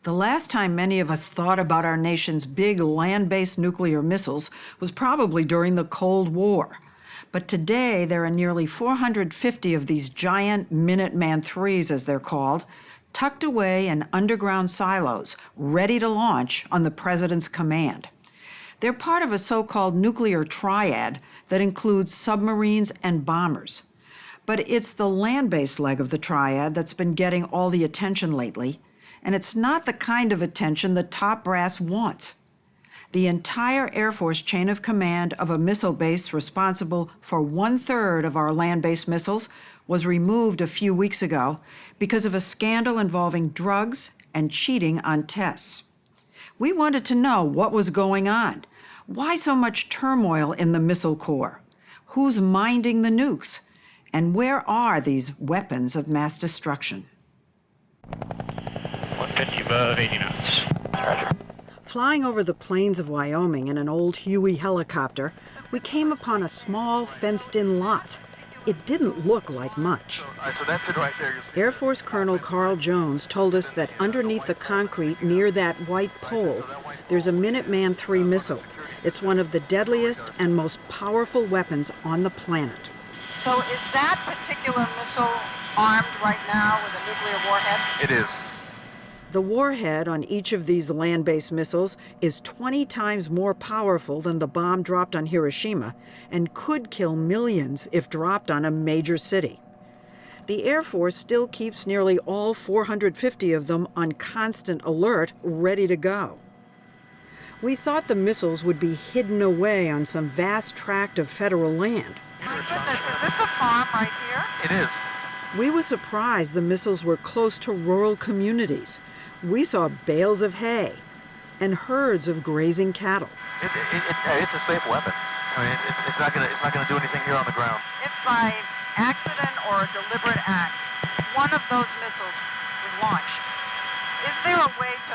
The last time many of us thought about our nation's big land-based nuclear missiles was probably during the Cold War. But today, there are nearly 450 of these giant Minuteman IIIs, as they're called, tucked away in underground silos, ready to launch on the president's command. They're part of a so-called nuclear triad that includes submarines and bombers. But it's the land-based leg of the triad that's been getting all the attention lately, and it's not the kind of attention the top brass wants. The entire Air Force chain of command of a missile base responsible for 1/3 of our land-based missiles was removed a few weeks ago because of a scandal involving drugs and cheating on tests. We wanted to know what was going on. Why so much turmoil in the Missile Corps? Who's minding the nukes? And where are these weapons of mass destruction? 150 above 80 knots. Roger. Flying over the plains of Wyoming in an old Huey helicopter, we came upon a small fenced-in lot. It didn't look like much. So that's it right there. Air Force Colonel Carl Jones told us that underneath the concrete near that white pole, there's a Minuteman III missile. It's one of the deadliest and most powerful weapons on the planet. So is that particular missile armed right now with a nuclear warhead? It is. The warhead on each of these land-based missiles is 20 times more powerful than the bomb dropped on Hiroshima and could kill millions if dropped on a major city. The Air Force still keeps nearly all 450 of them on constant alert, ready to go. We thought the missiles would be hidden away on some vast tract of federal land. My goodness, is this a farm right here? It is. We were surprised the missiles were close to rural communities. We saw bales of hay and herds of grazing cattle. It's a safe weapon. I mean, it's not gonna do anything here on the ground. If by accident or a deliberate act, one of those missiles was launched, is there a way to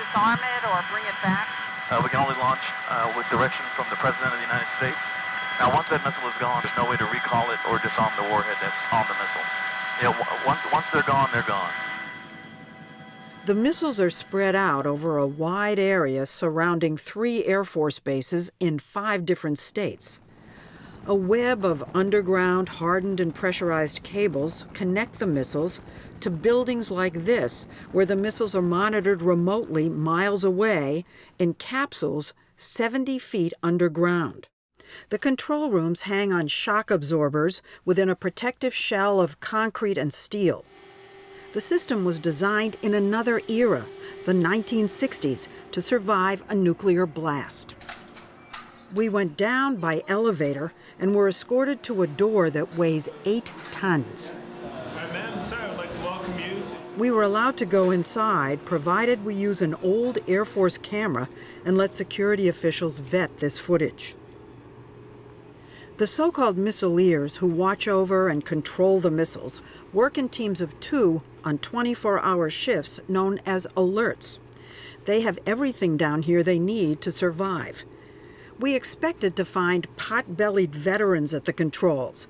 disarm it or bring it back? We can only launch with direction from the President of the United States. Now, once that missile is gone, there's no way to recall it or disarm the warhead that's on the missile. You know, once they're gone, they're gone. The missiles are spread out over a wide area surrounding 3 Air Force bases in 5 different states. A web of underground, hardened and pressurized cables connect the missiles to buildings like this, where the missiles are monitored remotely miles away in capsules 70 feet underground. The control rooms hang on shock absorbers within a protective shell of concrete and steel. The system was designed in another era, the 1960s, to survive a nuclear blast. We went down by elevator and were escorted to a door that weighs 8 tons. Ma'am, sir, I'd like to welcome you to... We were allowed to go inside, provided we use an old Air Force camera and let security officials vet this footage. The so-called missileers who watch over and control the missiles work in teams of 2 on 24-hour shifts known as alerts. They have everything down here they need to survive. We expected to find pot-bellied veterans at the controls.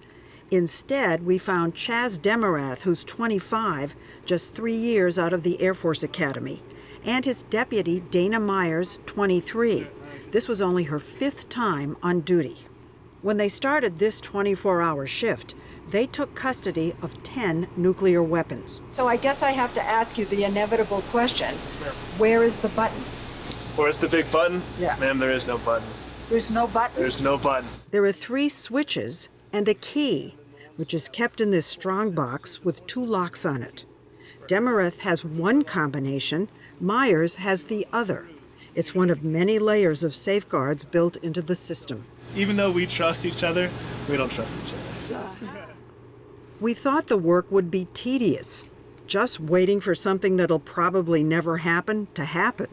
Instead, we found Chaz Demarath, who's 25, just 3 years out of the Air Force Academy, and his deputy, Dana Myers, 23. This was only her 5th time on duty. When they started this 24-hour shift, they took custody of 10 nuclear weapons. So I guess I have to ask you the inevitable question. Where is the button? Where's the big button? Yeah. Ma'am, there is no button. There's no button? There's no button. There are 3 switches and a key, which is kept in this strong box with 2 locks on it. Demarath has one combination, Myers has the other. It's one of many layers of safeguards built into the system. Even though we trust each other, we don't trust each other. We thought the work would be tedious, just waiting for something that'll probably never happen to happen.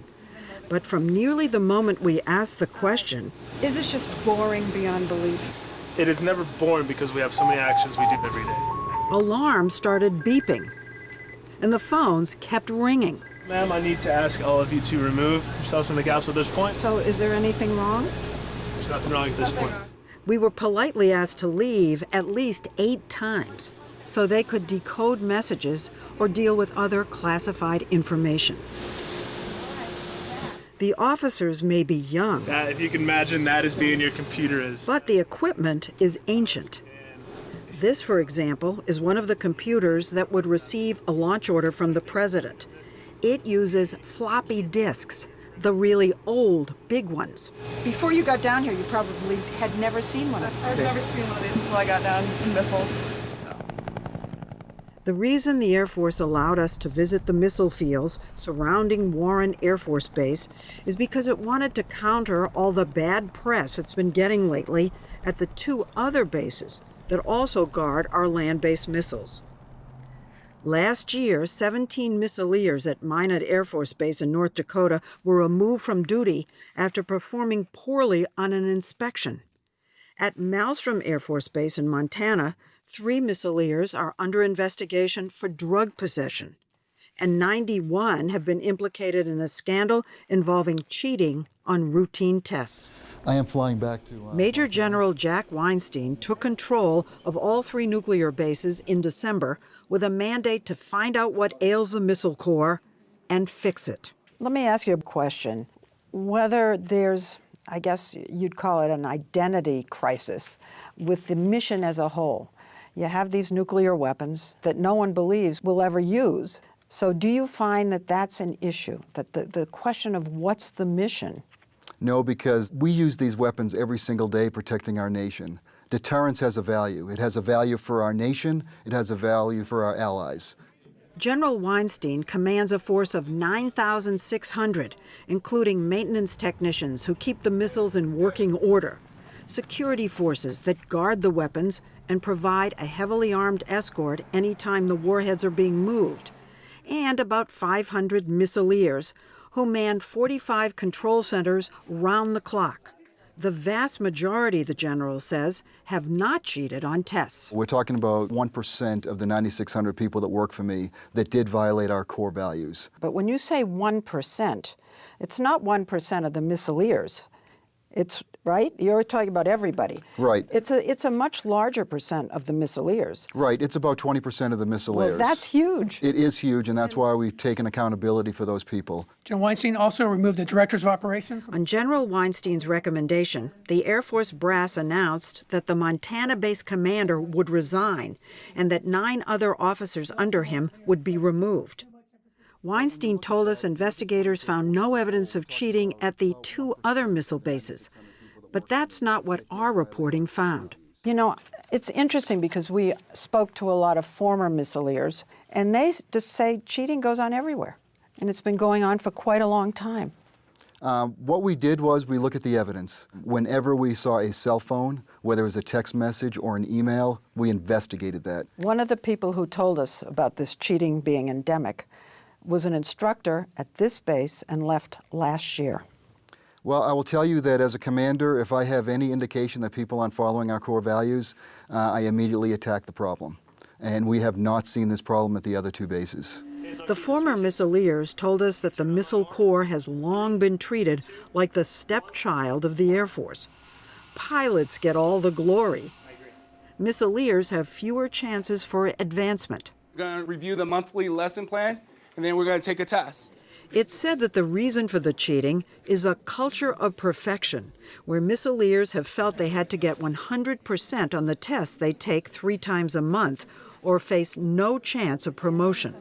But from nearly the moment we asked the question, Is this just boring beyond belief? It is never boring because we have so many actions we do every day. alarms started beeping, and the phones kept ringing. Ma'am, I need to ask all of you to remove yourselves from the gaps at this point. So is there anything wrong? There's nothing wrong at this point. We were politely asked to leave at least 8 times. so they could decode messages or deal with other classified information. The officers may be young, If you can imagine that as being your computer is. but the equipment is ancient. This, for example, is one of the computers that would receive a launch order from the president. It uses floppy disks, the really old, big ones. Before you got down here, you probably had never seen one of these. I've never seen one of these until I got down in missiles. The reason the Air Force allowed us to visit the missile fields surrounding Warren Air Force Base is because it wanted to counter all the bad press it's been getting lately at the two other bases that also guard our land-based missiles. Last year, 17 missileers at Minot Air Force Base in North Dakota were removed from duty after performing poorly on an inspection. At Malmstrom Air Force Base in Montana, 3 missileers are under investigation for drug possession, and 91 have been implicated in a scandal involving cheating on routine tests. I am flying back to... Major General Jack Weinstein took control of all 3 nuclear bases in December with a mandate to find out what ails the Missile Corps and fix it. Let me ask you a question. Whether there's, I guess you'd call it an identity crisis with the mission as a whole. You have these nuclear weapons that no one believes we'll ever use. So do you find that that's an issue, that the question of what's the mission? No, because we use these weapons every single day protecting our nation. Deterrence has a value. It has a value for our nation. It has a value for our allies. General Weinstein commands a force of 9,600, including maintenance technicians who keep the missiles in working order, security forces that guard the weapons and provide a heavily armed escort anytime the warheads are being moved, and about 500 missileers who man 45 control centers round the clock. The vast majority, the general says, have not cheated on tests. We're talking about 1% of the 9,600 people that work for me that did violate our core values. But when you say 1%, it's not 1% of the missileers. It's, right? You're talking about everybody. Right. It's a much larger percent of the missileers. Right. It's about 20% of the missileers. Well, that's huge. It is huge, and that's why we've taken accountability for those people. General Weinstein also removed the directors of operations. On General Weinstein's recommendation, the Air Force brass announced that the Montana-based commander would resign and that 9 other officers under him would be removed. Weinstein told us investigators found no evidence of cheating at the 2 other missile bases. But that's not what our reporting found. You know, it's interesting because we spoke to a lot of former missileers, and they just say cheating goes on everywhere. And it's been going on for quite a long time. What we did was we look at the evidence. Whenever we saw a cell phone, whether it was a text message or an email, we investigated that. One of the people who told us about this cheating being endemic was an instructor at this base and left last year. Well, I will tell you that as a commander, if I have any indication that people aren't following our core values, I immediately attack the problem. And we have not seen this problem at the other 2 bases. The former missileers told us that the Missile Corps has long been treated like the stepchild of the Air Force. Pilots get all the glory. Missileers have fewer chances for advancement. We're going to review the monthly lesson plan, and then we're going to take a test. It's said that the reason for the cheating is a culture of perfection, where missileers have felt they had to get 100% on the tests they take 3 times a month or face no chance of promotion.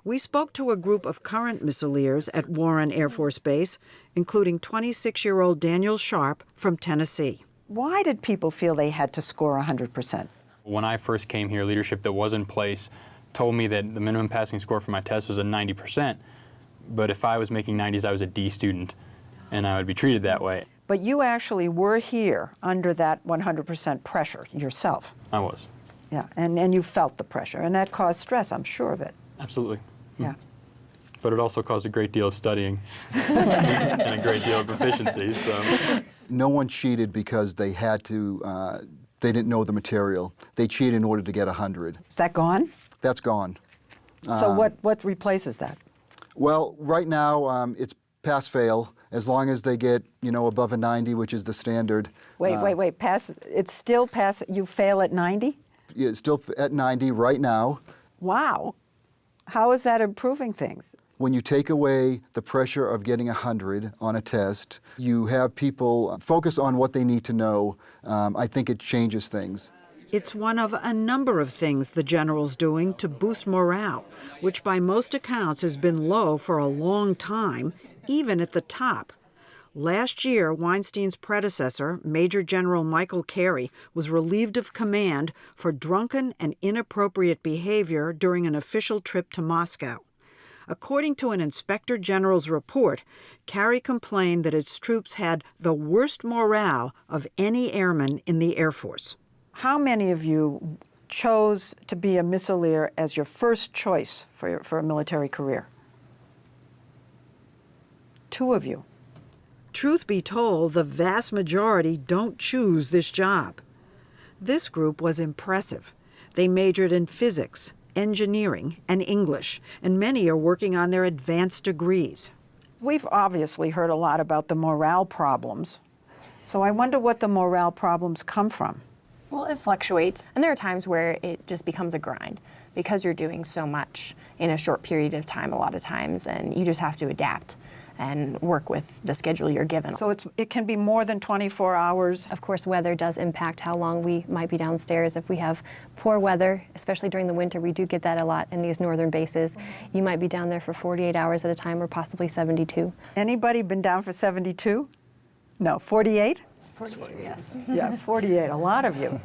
We spoke to a group of current missileers at Warren Air Force Base, including 26-year-old Daniel Sharp from Tennessee. Why did people feel they had to score 100%? When I first came here, leadership that was in place told me that the minimum passing score for my test was a 90%. But if I was making 90s, I was a D student, and I would be treated that way. But you actually were here under that 100% pressure yourself. I was. Yeah, and you felt the pressure, and that caused stress, I'm sure of it. Absolutely. Yeah. But it also caused a great deal of studying and a great deal of proficiency. So. No one cheated because they had to, they didn't know the material. They cheated in order to get 100. Is that gone? That's gone. So what replaces that? Well, right now, it's pass-fail. As long as they get, above a 90, which is the standard. Wait, pass, it's still pass, you fail at 90? It's still at 90 right now. Wow. How is that improving things? When you take away the pressure of getting 100 on a test, you have people focus on what they need to know. I think it changes things. It's one of a number of things the general's doing to boost morale, which by most accounts has been low for a long time, even at the top. Last year, Weinstein's predecessor, Major General Michael Carey, was relieved of command for drunken and inappropriate behavior during an official trip to Moscow. According to an inspector general's report, Carey complained that its troops had the worst morale of any airman in the Air Force. How many of you chose to be a missileer as your first choice for a military career? 2 of you. Truth be told, the vast majority don't choose this job. This group was impressive. They majored in physics, engineering, and English, and many are working on their advanced degrees. We've obviously heard a lot about the morale problems, so I wonder what the morale problems come from. Well, it fluctuates, and there are times where it just becomes a grind because you're doing so much in a short period of time a lot of times, and you just have to adapt and work with the schedule you're given. So it can be more than 24 hours? Of course, weather does impact how long we might be downstairs. If we have poor weather, especially during the winter, we do get that a lot in these northern bases. You might be down there for 48 hours at a time or possibly 72. Anybody been down for 72? No, 48? 48, yes. Yeah, 48, a lot of you.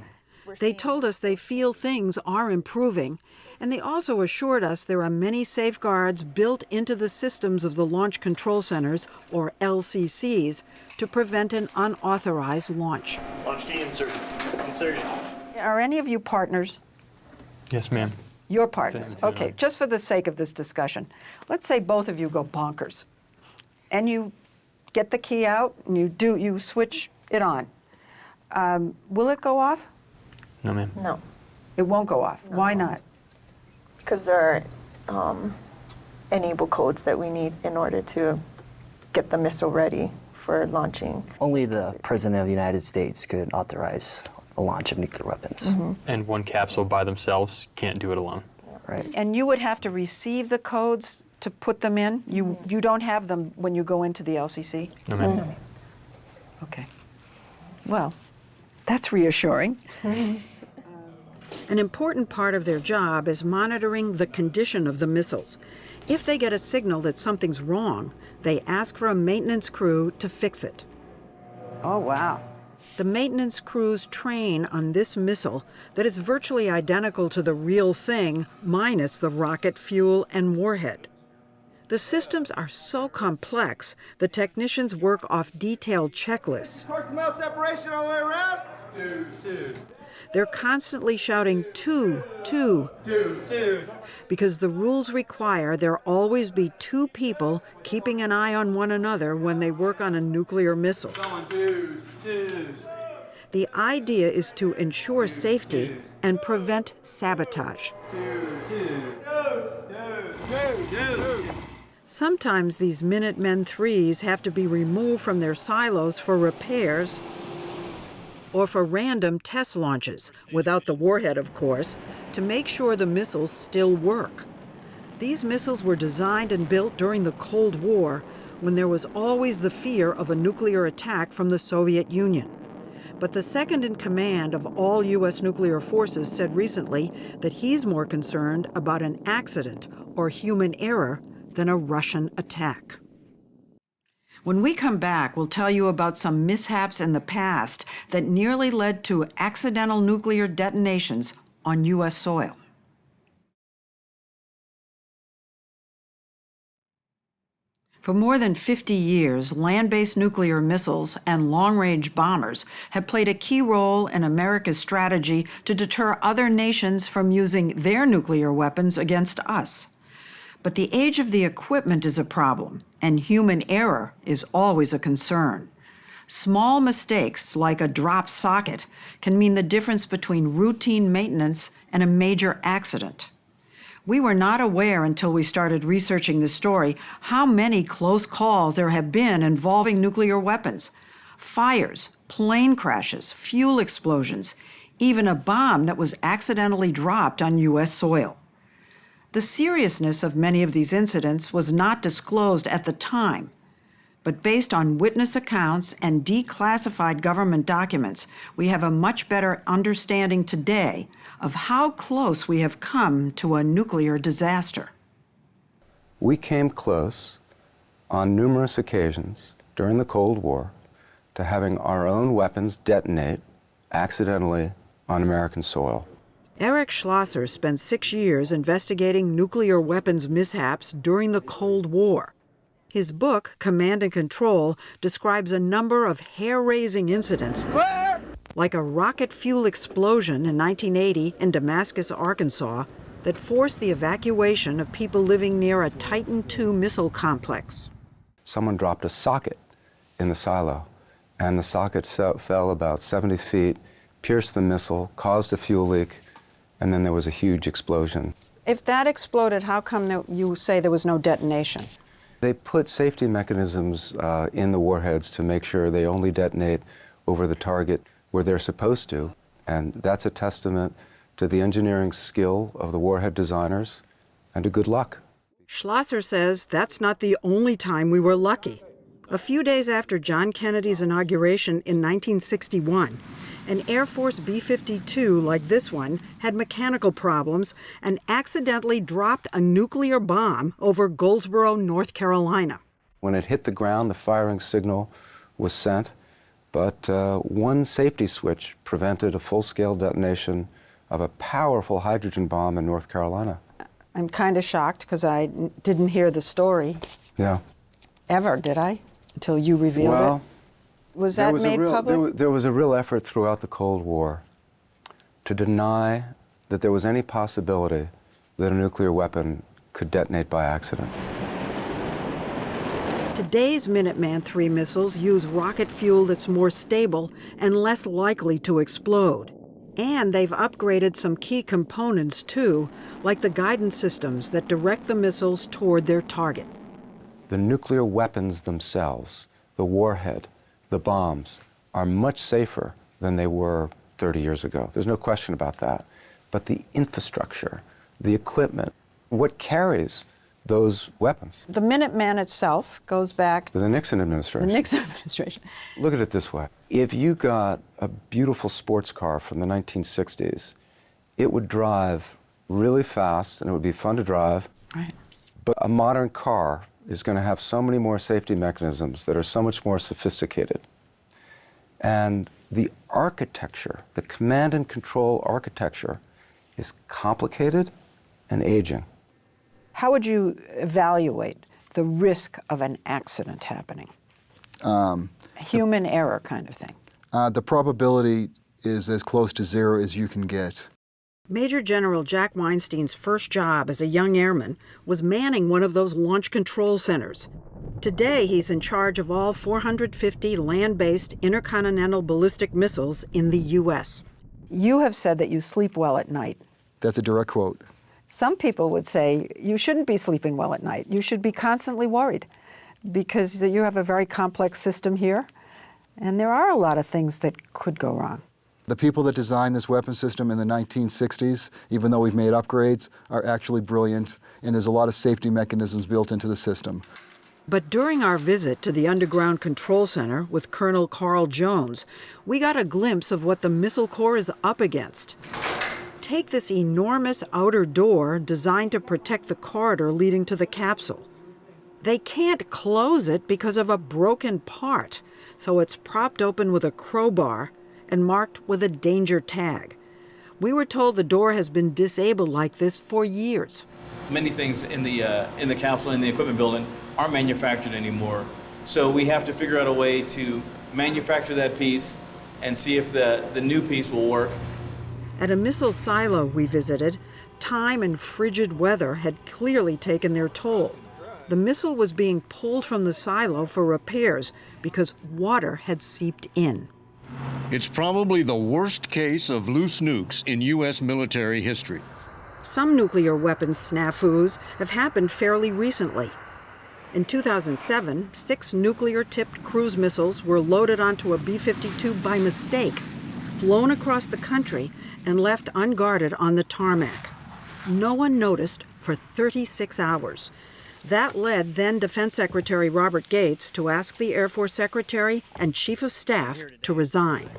They told us they feel things are improving, and they also assured us there are many safeguards built into the systems of the Launch Control Centers, or LCCs, to prevent an unauthorized launch. Launch key inserted. Inserted. Are any of you partners? Yes, ma'am. You're partners. Okay, just for the sake of this discussion, let's say both of you go bonkers, and you get the key out and you switch it on. Will it go off? No, ma'am. No, It won't go off. Why not? because there are enable codes that we need in order to get the missile ready for launching. Only the President of the United States could authorize the launch of nuclear weapons. And one capsule by themselves can't do it alone. Right. And you would have to receive the codes to put them in? You don't have them when you go into the LCC? No, ma'am. No. Okay. Well, that's reassuring. An important part of their job is monitoring the condition of the missiles. If they get a signal that something's wrong, they ask for a maintenance crew to fix it. Oh, wow. The maintenance crews train on this missile that is virtually identical to the real thing, minus the rocket fuel and warhead. The systems are so complex, the technicians work off detailed checklists. Torque-to-mouth separation all the way around. Two. They're constantly shouting, two, because the rules require there always be 2 people keeping an eye on one another when they work on a nuclear missile. The idea is to ensure safety and prevent sabotage. Sometimes these Minutemen IIIs have to be removed from their silos for repairs or for random test launches, without the warhead, of course, to make sure the missiles still work. These missiles were designed and built during the Cold War, when there was always the fear of a nuclear attack from the Soviet Union. But the second in command of all U.S. nuclear forces said recently that he's more concerned about an accident or human error than a Russian attack. When we come back, we'll tell you about some mishaps in the past that nearly led to accidental nuclear detonations on U.S. soil. For more than 50 years, land-based nuclear missiles and long-range bombers have played a key role in America's strategy to deter other nations from using their nuclear weapons against us. But the age of the equipment is a problem, and human error is always a concern. Small mistakes, like a dropped socket, can mean the difference between routine maintenance and a major accident. We were not aware until we started researching this story how many close calls there have been involving nuclear weapons. Fires, plane crashes, fuel explosions, even a bomb that was accidentally dropped on U.S. soil. The seriousness of many of these incidents was not disclosed at the time, but based on witness accounts and declassified government documents, we have a much better understanding today of how close we have come to a nuclear disaster. We came close on numerous occasions during the Cold War to having our own weapons detonate accidentally on American soil. Eric Schlosser spent 6 years investigating nuclear weapons mishaps during the Cold War. His book, Command and Control, describes a number of hair-raising incidents, like a rocket fuel explosion in 1980 in Damascus, Arkansas, that forced the evacuation of people living near a Titan II missile complex. Someone dropped a socket in the silo, and the socket fell about 70 feet, pierced the missile, caused a fuel leak, and then there was a huge explosion. If that exploded, how come you say there was no detonation? They put safety mechanisms in the warheads to make sure they only detonate over the target where they're supposed to, and that's a testament to the engineering skill of the warhead designers and to good luck. Schlosser says that's not the only time we were lucky. A few days after John Kennedy's inauguration in 1961, an Air Force B-52 like this one had mechanical problems and accidentally dropped a nuclear bomb over Goldsboro, North Carolina. When it hit the ground, the firing signal was sent, but one safety switch prevented a full-scale detonation of a powerful hydrogen bomb in North Carolina. I'm kind of shocked because I didn't hear the story. Yeah. Ever, did I? Until you revealed it? Was that made public? There was a real effort throughout the Cold War to deny that there was any possibility that a nuclear weapon could detonate by accident. Today's Minuteman III missiles use rocket fuel that's more stable and less likely to explode. And they've upgraded some key components, too, like the guidance systems that direct the missiles toward their target. The nuclear weapons themselves, the warhead, the bombs, are much safer than they were 30 years ago. There's no question about that. But the infrastructure, the equipment, what carries those weapons? The Minuteman itself goes back to the Nixon administration. The Nixon administration. Look at it this way. If you got a beautiful sports car from the 1960s, it would drive really fast and it would be fun to drive. Right. But a modern car is going to have so many more safety mechanisms that are so much more sophisticated. And the architecture, the command and control architecture, is complicated and aging. How would you evaluate the risk of an accident happening? Human error kind of thing. The probability is as close to zero as you can get. Major General Jack Weinstein's first job as a young airman was manning one of those launch control centers. Today, he's in charge of all 450 land-based intercontinental ballistic missiles in the U.S. You have said that you sleep well at night. That's a direct quote. Some people would say you shouldn't be sleeping well at night. You should be constantly worried because you have a very complex system here, and there are a lot of things that could go wrong. The people that designed this weapon system in the 1960s, even though we've made upgrades, are actually brilliant, and there's a lot of safety mechanisms built into the system. But during our visit to the Underground Control Center with Colonel Carl Jones, we got a glimpse of what the Missile Corps is up against. Take this enormous outer door designed to protect the corridor leading to the capsule. They can't close it because of a broken part, so it's propped open with a crowbar and marked with a danger tag. We were told the door has been disabled like this for years. Many things in the capsule, in the equipment building, aren't manufactured anymore. So we have to figure out a way to manufacture that piece and see if the new piece will work. At a missile silo we visited, time and frigid weather had clearly taken their toll. The missile was being pulled from the silo for repairs because water had seeped in. It's probably the worst case of loose nukes in U.S. military history. Some nuclear weapons snafus have happened fairly recently. In 2007, 6 nuclear-tipped cruise missiles were loaded onto a B-52 by mistake. flown across the country and left unguarded on the tarmac. No one noticed for 36 hours. That led then Defense Secretary Robert Gates to ask the Air Force Secretary and Chief of Staff to resign.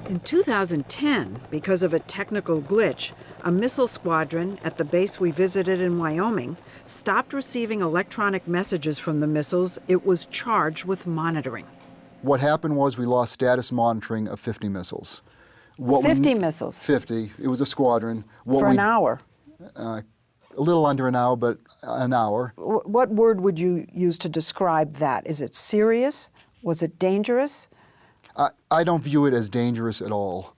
In 2010, because of a technical glitch, a missile squadron at the base we visited in Wyoming stopped receiving electronic messages from the missiles it was charged with monitoring. What happened was we lost status monitoring of 50 missiles. 50 missiles? 50. It was a squadron. For an hour? A little under an hour, but an hour. What word would you use to describe that? Is it serious? Was it dangerous? I don't view it as dangerous at all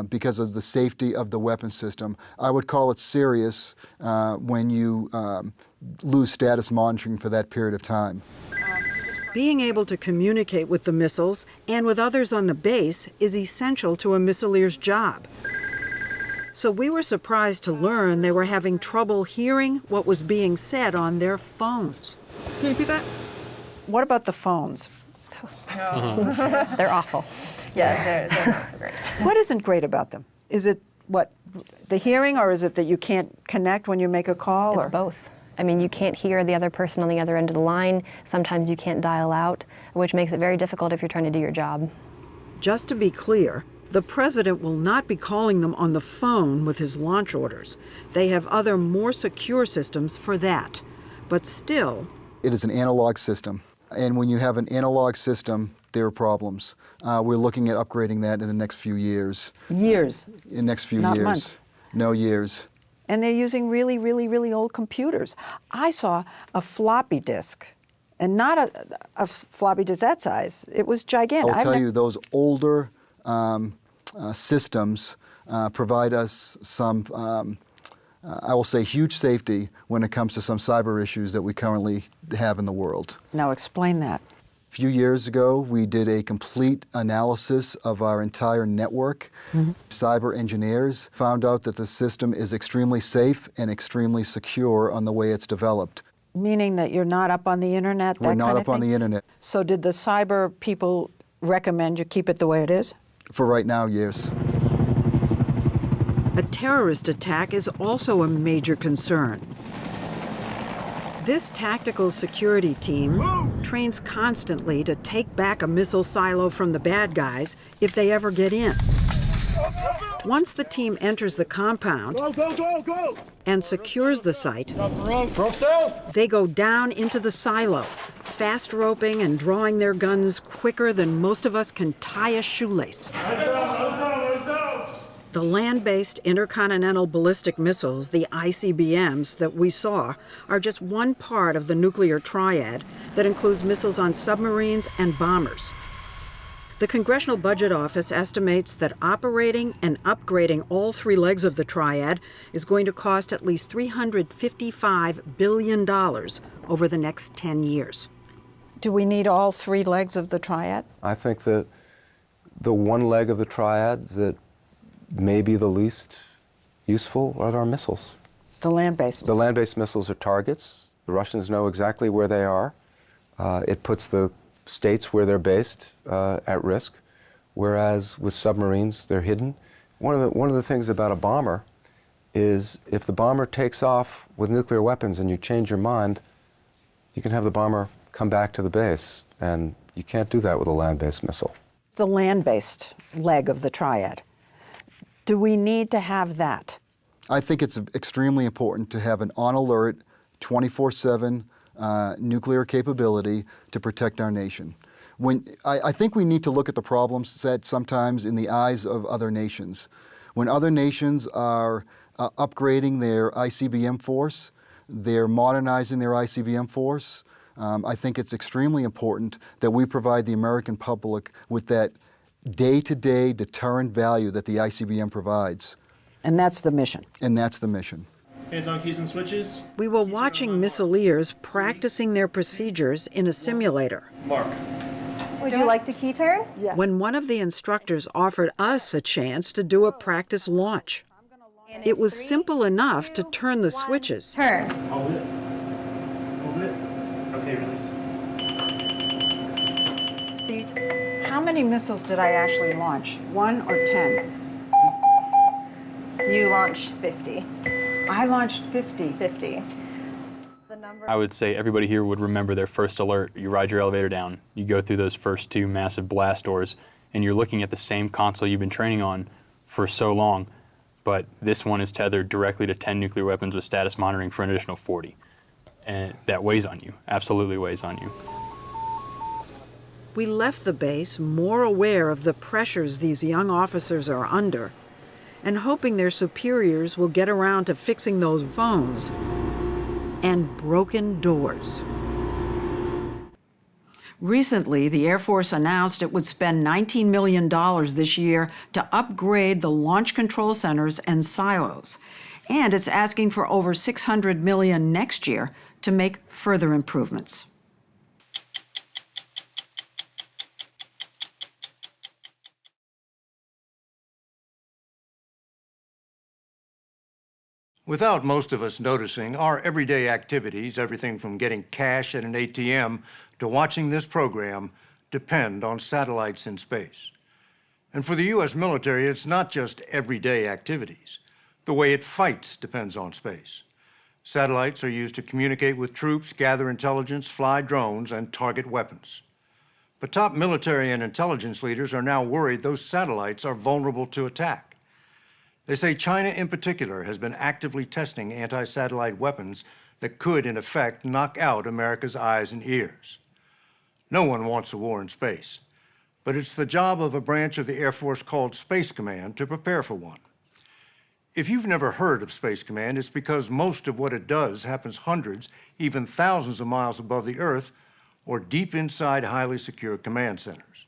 because of the safety of the weapon system. I would call it serious when you lose status monitoring for that period of time. Being able to communicate with the missiles and with others on the base is essential to a missileer's job. So we were surprised to learn they were having trouble hearing what was being said on their phones. Can you repeat that? What about the phones? They're awful. Yeah, they're not so great. What isn't great about them? Is it what, the hearing, or is it that you can't connect when you make a call? It's or? both. I mean, you can't hear the other person on the other end of the line. Sometimes you can't dial out, which makes it very difficult if you're trying to do your job. Just to be clear, the president will not be calling them on the phone with his launch orders. They have other, more secure systems for that. But still, it is an analog system. And when you have an analog system, there are problems. We're looking at upgrading that in the next few years. Years? In the next few Not years. months. No, years. And they're using really, really, really old computers. I saw a floppy disk, and not a floppy disk that size. It was gigantic. I'll tell you, those older systems provide us some, I will say, huge safety when it comes to some cyber issues that we currently have in the world. Now explain that. A few years ago, we did a complete analysis of our entire network. Cyber engineers found out that the system is extremely safe and extremely secure on the way it's developed. Meaning that you're not up on the internet, that We're kind not of up thing? on the internet. So did the cyber people recommend you keep it the way it is? For right now, yes. A terrorist attack is also a major concern. This tactical security team trains constantly to take back a missile silo from the bad guys if they ever get in. Once the team enters the compound and secures the site, they go down into the silo, fast roping and drawing their guns quicker than most of us can tie a shoelace. The land-based intercontinental ballistic missiles, the ICBMs, that we saw are just one part of the nuclear triad that includes missiles on submarines and bombers. The Congressional Budget Office estimates that operating and upgrading all three legs of the triad is going to cost at least $355 billion over the next 10 years. Do we need all three legs of the triad? I think that the one leg of the triad that may be the least useful are our missiles. The land-based? The land-based missiles are targets. The Russians know exactly where they are. It puts the states where they're based at risk, whereas with submarines, they're hidden. One of the things about a bomber is if the bomber takes off with nuclear weapons and you change your mind, you can have the bomber come back to the base, and you can't do that with a land-based missile. The land-based leg of the triad. Do we need to have that? I think it's extremely important to have an on-alert, 24/7 nuclear capability to protect our nation. I think we need to look at the problem set sometimes in the eyes of other nations. When other nations are upgrading their ICBM force, they're modernizing their ICBM force, I think it's extremely important that we provide the American public with that day-to-day deterrent value that the ICBM provides. And that's the mission. And that's the mission. Hands on keys and switches. We were watching missileers practicing their procedures in a simulator. Mark. Would you like to key turn? Yes. When one of the instructors offered us a chance to do a practice launch. It was simple enough to turn the switches. Turn. Hold it. Hold it. Okay, release. So how many missiles did I actually launch? 1 or 10? You launched 50. I launched 50. 50. I would say everybody here would remember their first alert. You ride your elevator down, you go through those first 2 massive blast doors, and you're looking at the same console you've been training on for so long, but this one is tethered directly to 10 nuclear weapons with status monitoring for an additional 40. And that weighs on you, absolutely weighs on you. We left the base more aware of the pressures these young officers are under and hoping their superiors will get around to fixing those phones and broken doors. Recently, the Air Force announced it would spend $19 million this year to upgrade the launch control centers and silos. And it's asking for over $600 million next year to make further improvements. Without most of us noticing, our everyday activities, everything from getting cash at an ATM to watching this program, depend on satellites in space. And for the U.S. military, it's not just everyday activities. The way it fights depends on space. Satellites are used to communicate with troops, gather intelligence, fly drones, and target weapons. But top military and intelligence leaders are now worried those satellites are vulnerable to attack. They say China in particular has been actively testing anti-satellite weapons that could, in effect, knock out America's eyes and ears. No one wants a war in space, but it's the job of a branch of the Air Force called Space Command to prepare for one. If you've never heard of Space Command, it's because most of what it does happens hundreds, even thousands of miles above the Earth or deep inside highly secure command centers.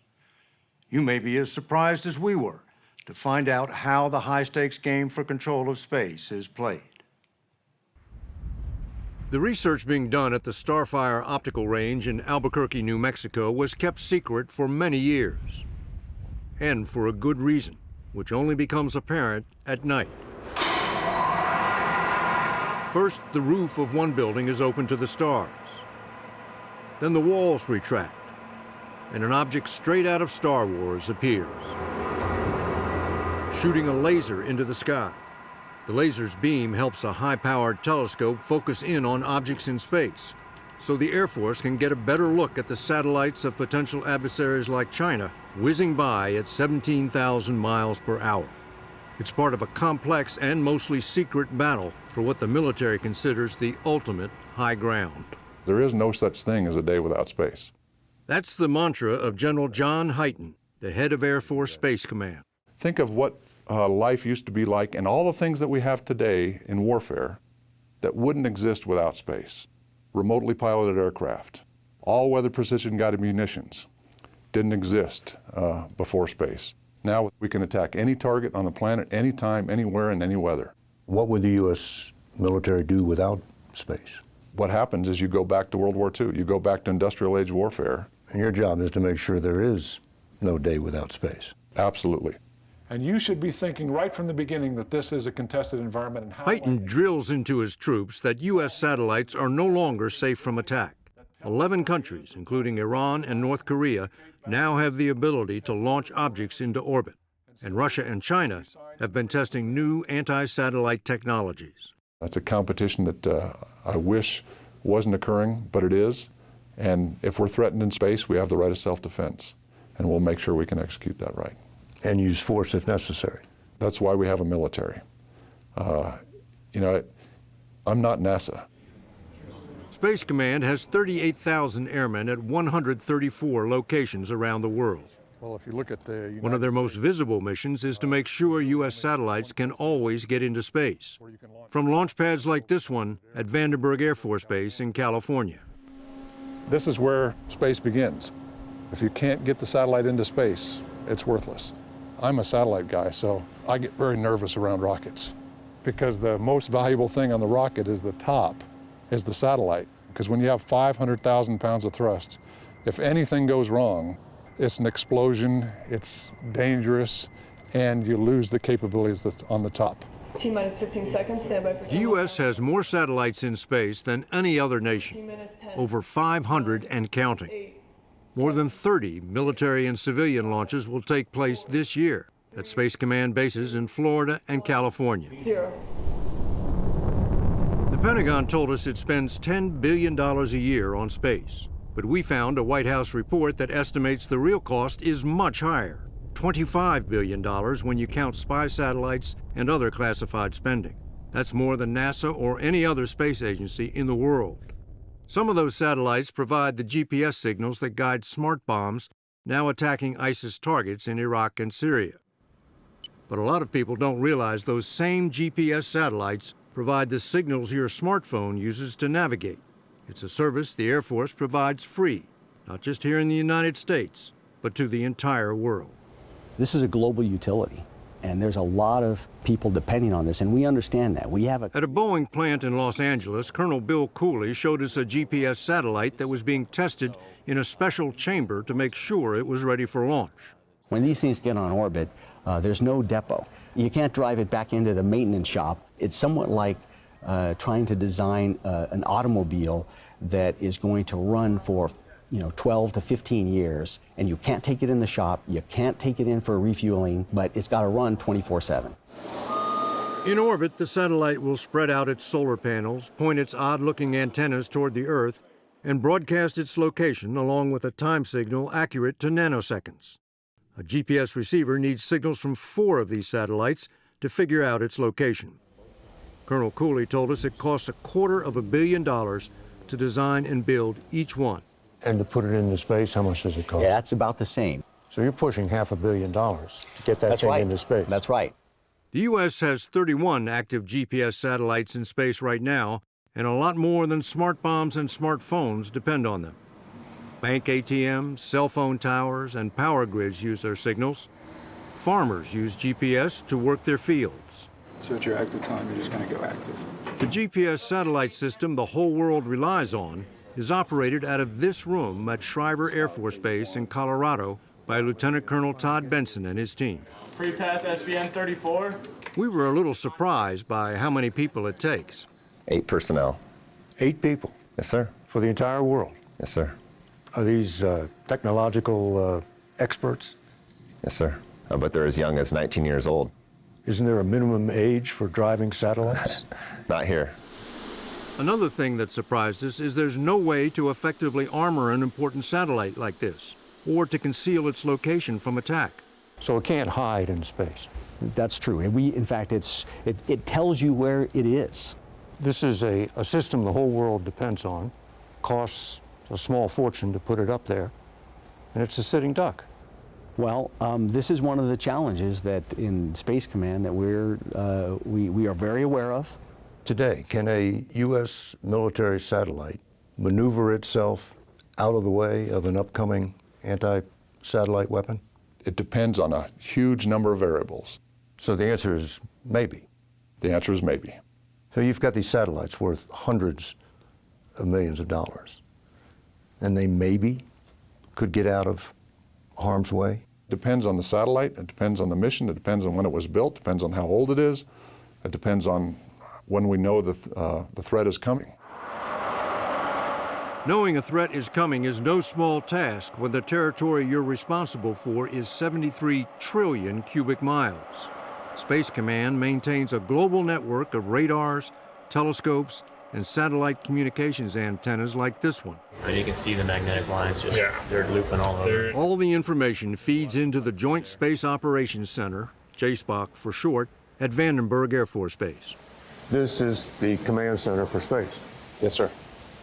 You may be as surprised as we were to find out how the high-stakes game for control of space is played. The research being done at the Starfire Optical Range in Albuquerque, New Mexico was kept secret for many years. And for a good reason, which only becomes apparent at night. First, the roof of one building is open to the stars. Then the walls retract, and an object straight out of Star Wars appears, shooting a laser into the sky. The laser's beam helps a high-powered telescope focus in on objects in space, so the Air Force can get a better look at the satellites of potential adversaries like China whizzing by at 17,000 miles per hour. It's part of a complex and mostly secret battle for what the military considers the ultimate high ground. There is no such thing as a day without space. That's the mantra of General John Hyten, the head of Air Force Space Command. Think of what life used to be like and all the things that we have today in warfare that wouldn't exist without space. Remotely piloted aircraft, all-weather precision-guided munitions didn't exist before space. Now we can attack any target on the planet, anytime, anywhere, in any weather. What would the U.S. military do without space? What happens is you go back to World War II. You go back to industrial age warfare. And your job is to make sure there is no day without space. Absolutely. And you should be thinking right from the beginning that this is a contested environment. And Hyten drills into his troops that U.S. satellites are no longer safe from attack. 11 countries, including Iran and North Korea, now have the ability to launch objects into orbit. And Russia and China have been testing new anti-satellite technologies. That's a competition that I wish wasn't occurring, but it is. And if we're threatened in space, we have the right of self-defense. And we'll make sure we can execute that right. And use force if necessary. That's why we have a military. You know, I'm not NASA. Space Command has 38,000 airmen at 134 locations around the world. Well, if you look at the One of their most visible missions is to make sure U.S. satellites can always get into space, from launch pads like this one at Vandenberg Air Force Base in California. This is where space begins. If you can't get the satellite into space, it's worthless. I'm a satellite guy, so I get very nervous around rockets because the most valuable thing on the rocket is the top, is the satellite. Because when you have 500,000 pounds of thrust, if anything goes wrong, it's an explosion, it's dangerous, and you lose the capabilities that's on the top. T-minus 15 seconds, stand by for The U.S. has more satellites in space than any other nation, over 500 and counting. More than 30 military and civilian launches will take place this year at Space Command bases in Florida and California. 0. The Pentagon told us it spends $10 billion a year on space, but we found a White House report that estimates the real cost is much higher, $25 billion when you count spy satellites and other classified spending. That's more than NASA or any other space agency in the world. Some of those satellites provide the GPS signals that guide smart bombs now attacking ISIS targets in Iraq and Syria. But a lot of people don't realize those same GPS satellites provide the signals your smartphone uses to navigate. It's a service the Air Force provides free, not just here in the United States, but to the entire world. This is a global utility, and there's a lot of people depending on this, and we understand that. At a Boeing plant in Los Angeles, Colonel Bill Cooley showed us a GPS satellite that was being tested in a special chamber to make sure it was ready for launch. When these things get on orbit, there's no depot. You can't drive it back into the maintenance shop. It's somewhat like trying to design an automobile that is going to run for 12 to 15 years, and you can't take it in the shop, you can't take it in for refueling, but it's got to run 24/7. In orbit, the satellite will spread out its solar panels, point its odd-looking antennas toward the Earth, and broadcast its location along with a time signal accurate to nanoseconds. A GPS receiver needs signals from 4 of these satellites to figure out its location. Colonel Cooley told us it costs $250 million to design and build each one. And to put it into space, how much does it cost? Yeah, that's about the same. So you're pushing $500 million to get that thing into space. That's right. The U.S. has 31 active GPS satellites in space right now, and a lot more than smart bombs and smartphones depend on them. Bank ATMs, cell phone towers, and power grids use their signals. Farmers use GPS to work their fields. So at your active time, you're just going to go active. The GPS satellite system the whole world relies on is operated out of this room at Schriever Air Force Base in Colorado by Lieutenant Colonel Todd Benson and his team. Pre-pass SVN 34. We were a little surprised by how many people it takes. 8 personnel. 8 people? Yes, sir. For the entire world? Yes, sir. Are these technological experts? Yes, sir. But they're as young as 19 years old. Isn't there a minimum age for driving satellites? Not here. Another thing that surprised us is there's no way to effectively armor an important satellite like this, or to conceal its location from attack. So it can't hide in space? That's true. And in fact, it tells you where it is. This is a system the whole world depends on. Costs a small fortune to put it up there, and it's a sitting duck. Well, this is one of the challenges that in Space Command that we are very aware of. Today, can a U.S. military satellite maneuver itself out of the way of an upcoming anti-satellite weapon? It depends on a huge number of variables. So the answer is maybe. The answer is maybe. So you've got these satellites worth hundreds of millions of dollars, and they maybe could get out of harm's way? Depends on the satellite, it depends on the mission, it depends on when it was built, depends on how old it is, it depends on when we know the threat is coming. Knowing a threat is coming is no small task when the territory you're responsible for is 73 trillion cubic miles. Space Command maintains a global network of radars, telescopes, and satellite communications antennas like this one. And you can see the magnetic lines they're looping all over. All the information feeds into the Joint Space Operations Center, JSPOC for short, at Vandenberg Air Force Base. This is the command center for space. Yes, sir.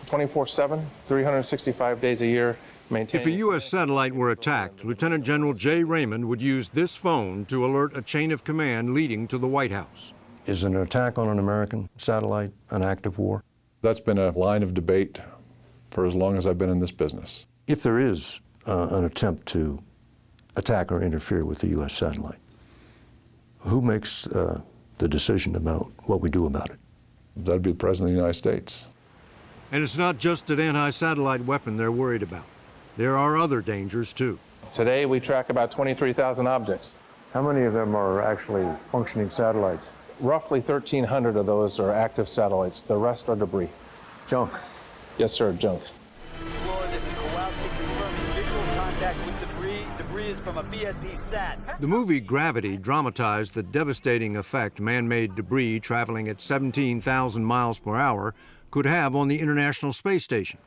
24/7, 365 days a year, maintaining. If a U.S. satellite were attacked, Lieutenant General Jay Raymond would use this phone to alert a chain of command leading to the White House. Is an attack on an American satellite an act of war? That's been a line of debate for as long as I've been in this business. If there is an attempt to attack or interfere with the U.S. satellite, who makes the decision about what we do about it? That'd be the President of the United States. And it's not just an anti-satellite weapon they're worried about. There are other dangers, too. Today, we track about 23,000 objects. How many of them are actually functioning satellites? Roughly 1,300 of those are active satellites. The rest are debris. Junk? Yes, sir, junk. contact with debris. Debris is from a BSE sat. The movie Gravity dramatized the devastating effect man-made debris traveling at 17,000 miles per hour could have on the International Space Station.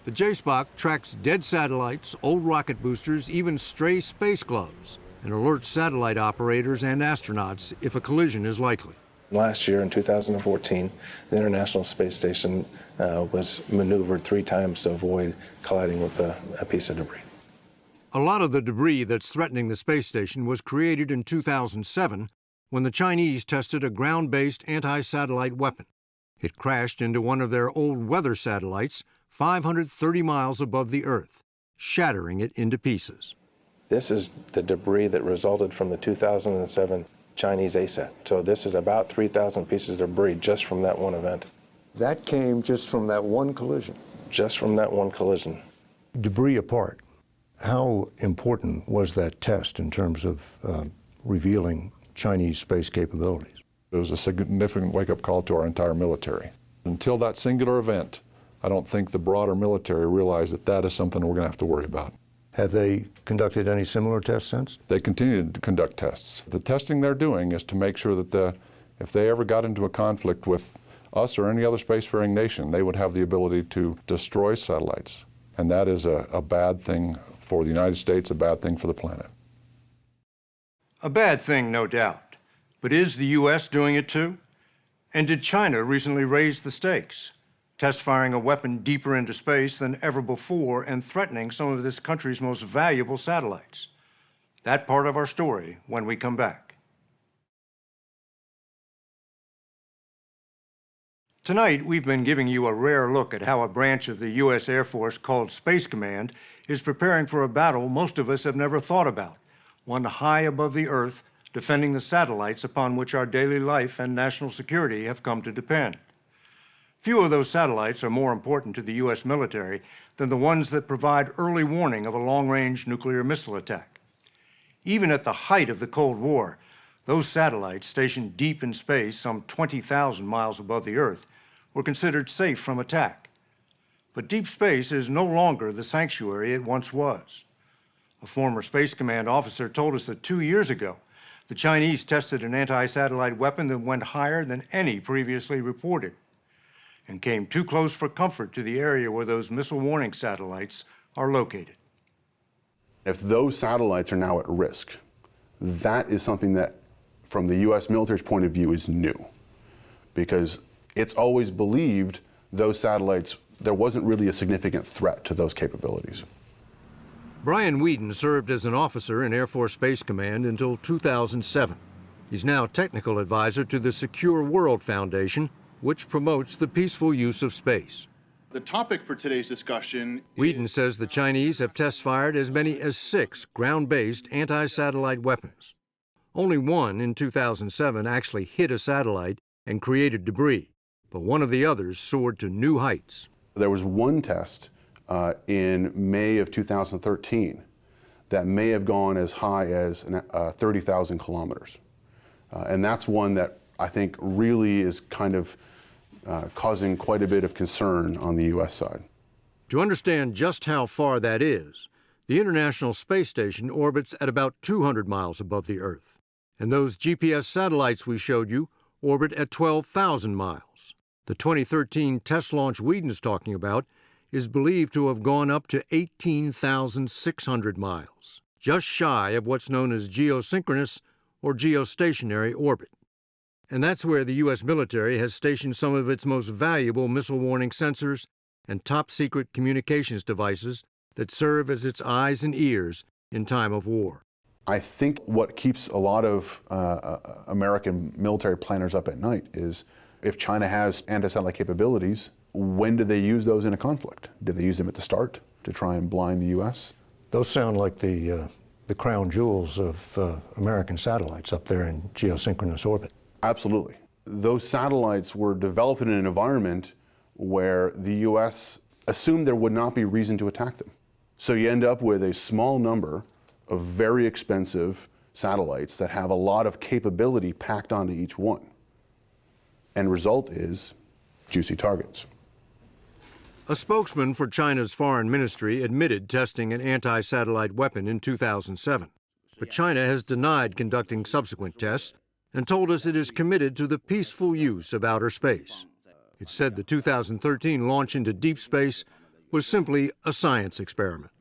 The JSPOC tracks dead satellites, old rocket boosters, even stray space gloves, and alerts satellite operators and astronauts if a collision is likely. Last year, in 2014, the International Space Station was maneuvered 3 times to avoid colliding with a piece of debris. A lot of the debris that's threatening the space station was created in 2007 when the Chinese tested a ground-based anti-satellite weapon. It crashed into one of their old weather satellites 530 miles above the Earth, shattering it into pieces. This is the debris that resulted from the 2007 Chinese ASAT. So this is about 3,000 pieces of debris just from that one event. That came just from that one collision? Just from that one collision. Debris apart, how important was that test in terms of revealing Chinese space capabilities? It was a significant wake-up call to our entire military. Until that singular event, I don't think the broader military realized that that is something we're going to have to worry about. Have they conducted any similar tests since? They continue to conduct tests. The testing they're doing is to make sure that if they ever got into a conflict with us or any other spacefaring nation, they would have the ability to destroy satellites. And that is a bad thing for the United States, a bad thing for the planet. A bad thing, no doubt. But is the U.S. doing it too? And did China recently raise the stakes, test firing a weapon deeper into space than ever before and threatening some of this country's most valuable satellites? That part of our story when we come back. Tonight, we've been giving you a rare look at how a branch of the U.S. Air Force called Space Command is preparing for a battle most of us have never thought about, one high above the Earth, defending the satellites upon which our daily life and national security have come to depend. Few of those satellites are more important to the U.S. military than the ones that provide early warning of a long-range nuclear missile attack. Even at the height of the Cold War, those satellites stationed deep in space, some 20,000 miles above the Earth, were considered safe from attack. But deep space is no longer the sanctuary it once was. A former Space Command officer told us that 2 years ago, the Chinese tested an anti-satellite weapon that went higher than any previously reported, and came too close for comfort to the area where those missile warning satellites are located. If those satellites are now at risk, that is something that, from the U.S. military's point of view, is new. Because it's always believed those satellites, there wasn't really a significant threat to those capabilities. Brian Whedon served as an officer in Air Force Space Command until 2007. He's now technical advisor to the Secure World Foundation, which promotes the peaceful use of space. The topic for today's discussion Whedon says the Chinese have test-fired as many as 6 ground-based anti-satellite weapons. Only one in 2007 actually hit a satellite and created debris, but one of the others soared to new heights. There was one test in May of 2013 that may have gone as high as 30,000 kilometers. And that's one that I think really is kind of causing quite a bit of concern on the U.S. side. To understand just how far that is, the International Space Station orbits at about 200 miles above the Earth, and those GPS satellites we showed you orbit at 12,000 miles. The 2013 test launch Whedon's talking about is believed to have gone up to 18,600 miles, just shy of what's known as geosynchronous or geostationary orbit. And that's where the U.S. military has stationed some of its most valuable missile warning sensors and top-secret communications devices that serve as its eyes and ears in time of war. I think what keeps a lot of American military planners up at night is if China has anti-satellite capabilities, when do they use those in a conflict? Do they use them at the start to try and blind the U.S.? Those sound like the crown jewels of American satellites up there in geosynchronous orbit. Absolutely. Those satellites were developed in an environment where the U.S. assumed there would not be reason to attack them. So you end up with a small number of very expensive satellites that have a lot of capability packed onto each one. End result is juicy targets. A spokesman for China's foreign ministry admitted testing an anti-satellite weapon in 2007. But China has denied conducting subsequent tests and told us it is committed to the peaceful use of outer space. It said the 2013 launch into deep space was simply a science experiment.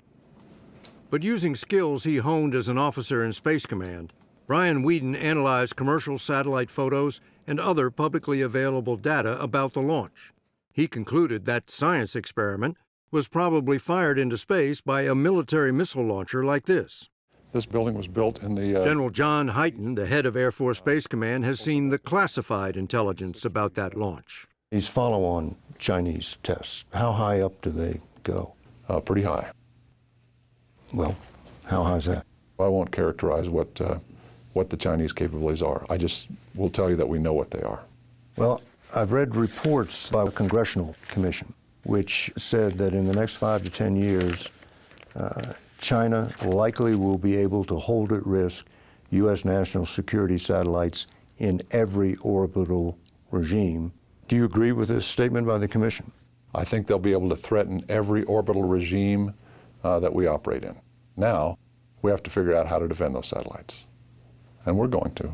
But using skills he honed as an officer in Space Command, Brian Whedon analyzed commercial satellite photos and other publicly available data about the launch. He concluded that science experiment was probably fired into space by a military missile launcher like this. This building was built in the... General John Hyten, the head of Air Force Space Command, has seen the classified intelligence about that launch. These follow-on Chinese tests, how high up do they go? Pretty high. Well, how high is that? I won't characterize what the Chinese capabilities are. I just will tell you that we know what they are. Well, I've read reports by a congressional commission which said that in the next 5 to 10 years, China likely will be able to hold at risk U.S. national security satellites in every orbital regime. Do you agree with this statement by the commission? I think they'll be able to threaten every orbital regime that we operate in. Now, we have to figure out how to defend those satellites, and we're going to.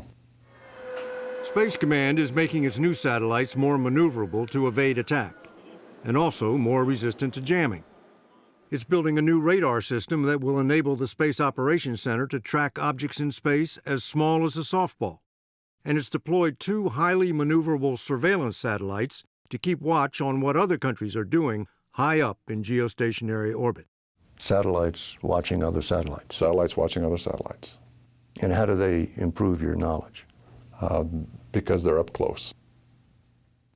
Space Command is making its new satellites more maneuverable to evade attack, and also more resistant to jamming. It's building a new radar system that will enable the Space Operations Center to track objects in space as small as a softball. And it's deployed 2 highly maneuverable surveillance satellites to keep watch on what other countries are doing high up in geostationary orbit. Satellites watching other satellites. Satellites watching other satellites. And how do they improve your knowledge? Because they're up close.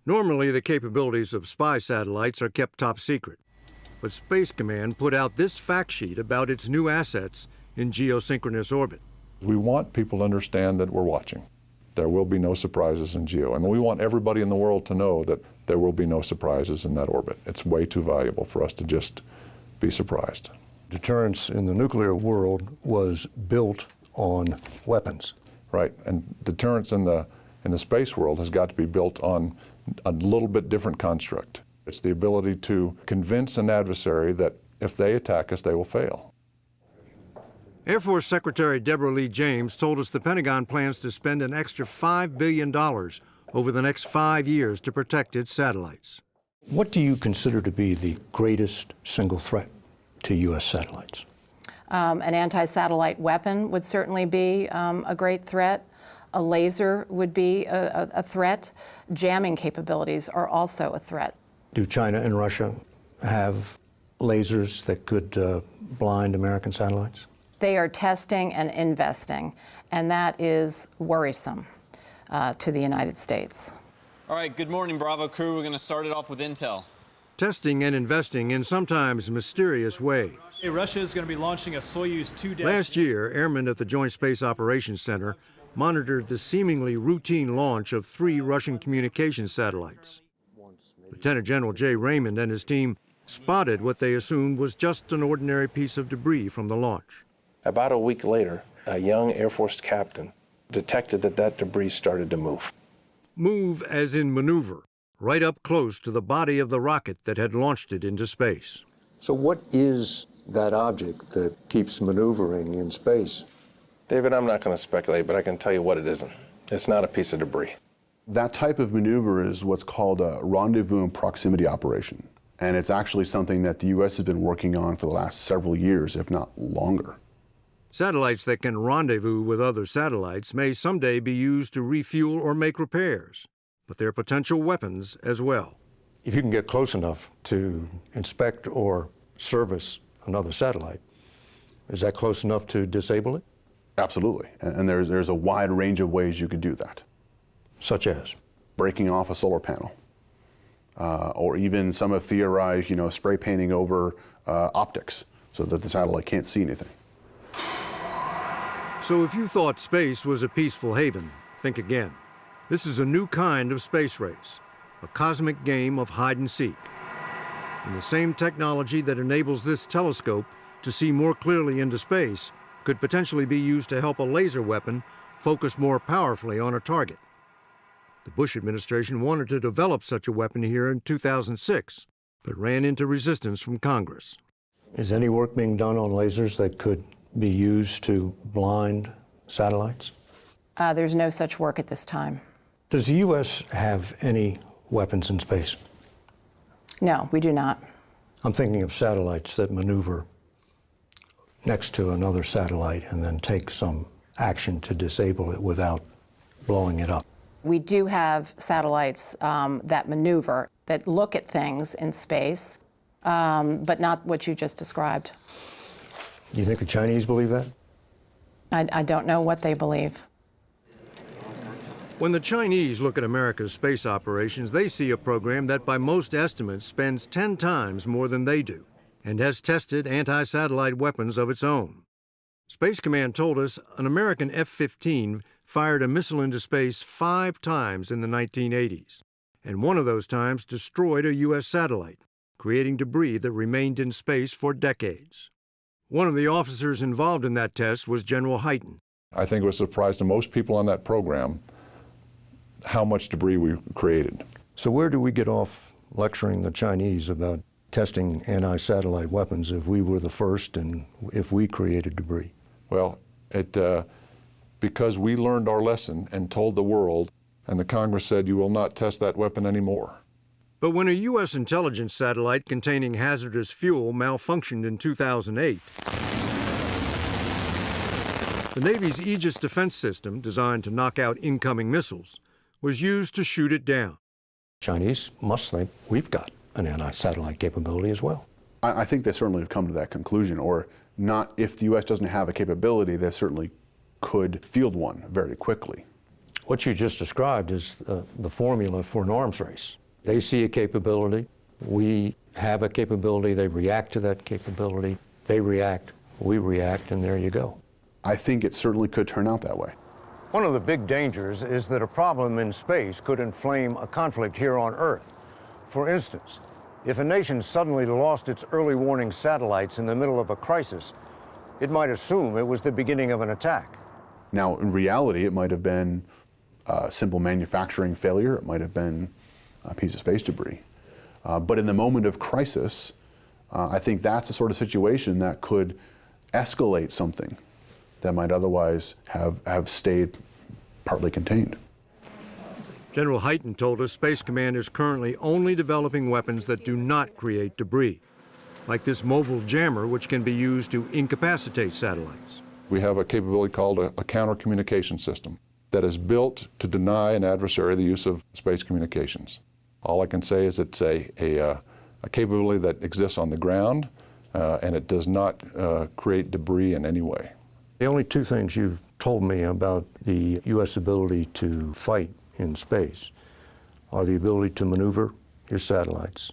Normally, the capabilities of spy satellites are kept top secret. But Space Command put out this fact sheet about its new assets in geosynchronous orbit. We want people to understand that we're watching. There will be no surprises in geo, and we want everybody in the world to know that there will be no surprises in that orbit. It's way too valuable for us to just be surprised. Deterrence in the nuclear world was built on weapons. Right, and deterrence in the space world has got to be built on a little bit different construct. It's the ability to convince an adversary that if they attack us, they will fail. Air Force Secretary Deborah Lee James told us the Pentagon plans to spend an extra $5 billion over the next 5 years to protect its satellites. What do you consider to be the greatest single threat to U.S. satellites? An anti-satellite weapon would certainly be a great threat. A laser would be a threat. Jamming capabilities are also a threat. Do China and Russia have lasers that could blind American satellites? They are testing and investing, and that is worrisome to the United States. All right, good morning, Bravo crew. We're going to start it off with intel. Testing and investing in sometimes mysterious ways. Hey, Russia is going to be launching a Soyuz 2. Last year, airmen at the Joint Space Operations Center monitored the seemingly routine launch of 3 Russian communications satellites. Lieutenant General Jay Raymond and his team spotted what they assumed was just an ordinary piece of debris from the launch. About a week later, a young Air Force captain detected that debris started to move. Move as in maneuver, right up close to the body of the rocket that had launched it into space. So what is that object that keeps maneuvering in space? David, I'm not going to speculate, but I can tell you what it isn't. It's not a piece of debris. That type of maneuver is what's called a rendezvous and proximity operation. And it's actually something that the U.S. has been working on for the last several years, if not longer. Satellites that can rendezvous with other satellites may someday be used to refuel or make repairs, but they're potential weapons as well. If you can get close enough to inspect or service another satellite, is that close enough to disable it? Absolutely. And there's a wide range of ways you could do that. Such as? Breaking off a solar panel. Or even some have theorized, spray painting over optics so that the satellite can't see anything. So if you thought space was a peaceful haven, think again. This is a new kind of space race, a cosmic game of hide and seek. And the same technology that enables this telescope to see more clearly into space could potentially be used to help a laser weapon focus more powerfully on a target. The Bush administration wanted to develop such a weapon here in 2006, but ran into resistance from Congress. Is any work being done on lasers that could be used to blind satellites? There's no such work at this time. Does the U.S. have any weapons in space? No, we do not. I'm thinking of satellites that maneuver next to another satellite and then take some action to disable it without blowing it up. We do have satellites that maneuver, that look at things in space, but not what you just described. Do you think the Chinese believe that? I don't know what they believe. When the Chinese look at America's space operations, they see a program that by most estimates spends 10 times more than they do and has tested anti-satellite weapons of its own. Space Command told us an American F-15 fired a missile into space 5 times in the 1980s, and one of those times destroyed a U.S. satellite, creating debris that remained in space for decades. One of the officers involved in that test was General Hyten. I think it was a surprise to most people on that program how much debris we created. So where do we get off lecturing the Chinese about testing anti-satellite weapons if we were the first and if we created debris? Well, because we learned our lesson and told the world, and the Congress said you will not test that weapon anymore. But when a U.S. intelligence satellite containing hazardous fuel malfunctioned in 2008, the Navy's Aegis defense system, designed to knock out incoming missiles, was used to shoot it down. Chinese must think we've got an anti-satellite capability as well. I think they certainly have come to that conclusion, or not. If the U.S. doesn't have a capability, they certainly could field one very quickly. What you just described is the formula for an arms race. They see a capability, we have a capability, they react to that capability, they react, we react, and there you go. I think it certainly could turn out that way. One of the big dangers is that a problem in space could inflame a conflict here on Earth. For instance, if a nation suddenly lost its early warning satellites in the middle of a crisis, it might assume it was the beginning of an attack. Now, in reality, it might have been a simple manufacturing failure. It might have been a piece of space debris. But in the moment of crisis, I think that's the sort of situation that could escalate something that might otherwise have stayed partly contained. General Hyten told us Space Command is currently only developing weapons that do not create debris, like this mobile jammer, which can be used to incapacitate satellites. We have a capability called a counter-communication system that is built to deny an adversary the use of space communications. All I can say is it's a capability that exists on the ground, and it does not create debris in any way. The only two things you've told me about the U.S. ability to fight in space are the ability to maneuver your satellites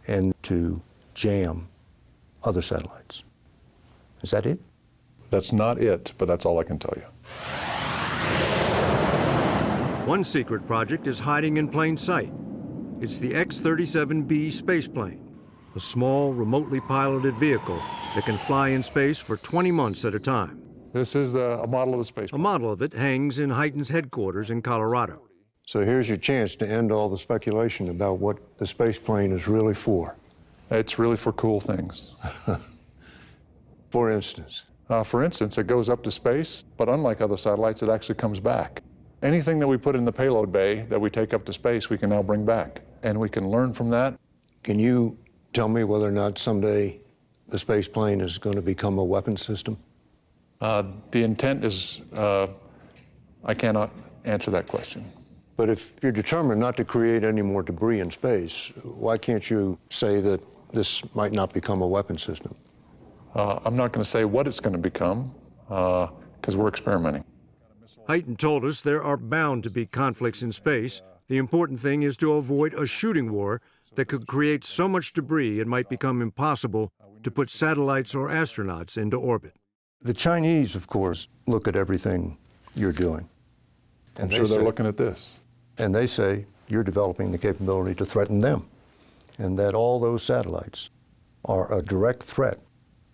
and to jam other satellites. Is that it? That's not it, but that's all I can tell you. One secret project is hiding in plain sight. It's the X-37B spaceplane, a small, remotely piloted vehicle that can fly in space for 20 months at a time. This is a model of the space. A model of it hangs in Hyten's headquarters in Colorado. So here's your chance to end all the speculation about what the space plane is really for. It's really for cool things. For instance? For instance, it goes up to space, but unlike other satellites, it actually comes back. Anything that we put in the payload bay that we take up to space, we can now bring back, and we can learn from that. Can you tell me whether or not someday the space plane is going to become a weapons system? The intent is, I cannot answer that question. But if you're determined not to create any more debris in space, why can't you say that this might not become a weapon system? I'm not going to say what it's going to become, because we're experimenting. Hyten told us there are bound to be conflicts in space. The important thing is to avoid a shooting war that could create so much debris it might become impossible to put satellites or astronauts into orbit. The Chinese, of course, look at everything you're doing. I'm sure they're looking at this. And they say you're developing the capability to threaten them, and that all those satellites are a direct threat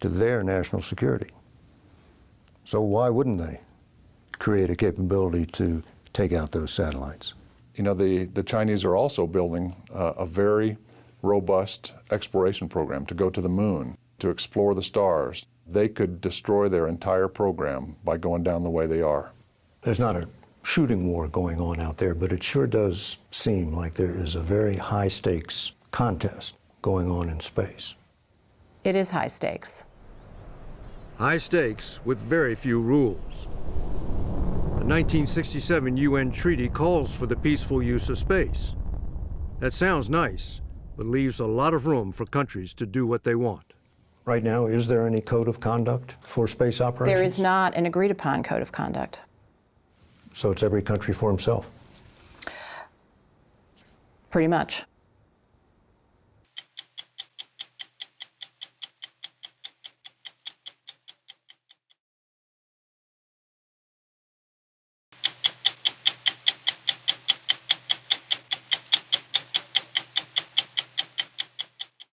to their national security. So why wouldn't they create a capability to take out those satellites? You know, the Chinese are also building a very robust exploration program to go to the moon, to explore the stars, they could destroy their entire program by going down the way they are. There's not a shooting war going on out there, but it sure does seem like there is a very high stakes contest going on in space. It is high stakes. High stakes with very few rules. The 1967 UN treaty calls for the peaceful use of space. That sounds nice, but leaves a lot of room for countries to do what they want. Right now, is there any code of conduct for space operations? There is not an agreed upon code of conduct. So it's every country for himself? Pretty much.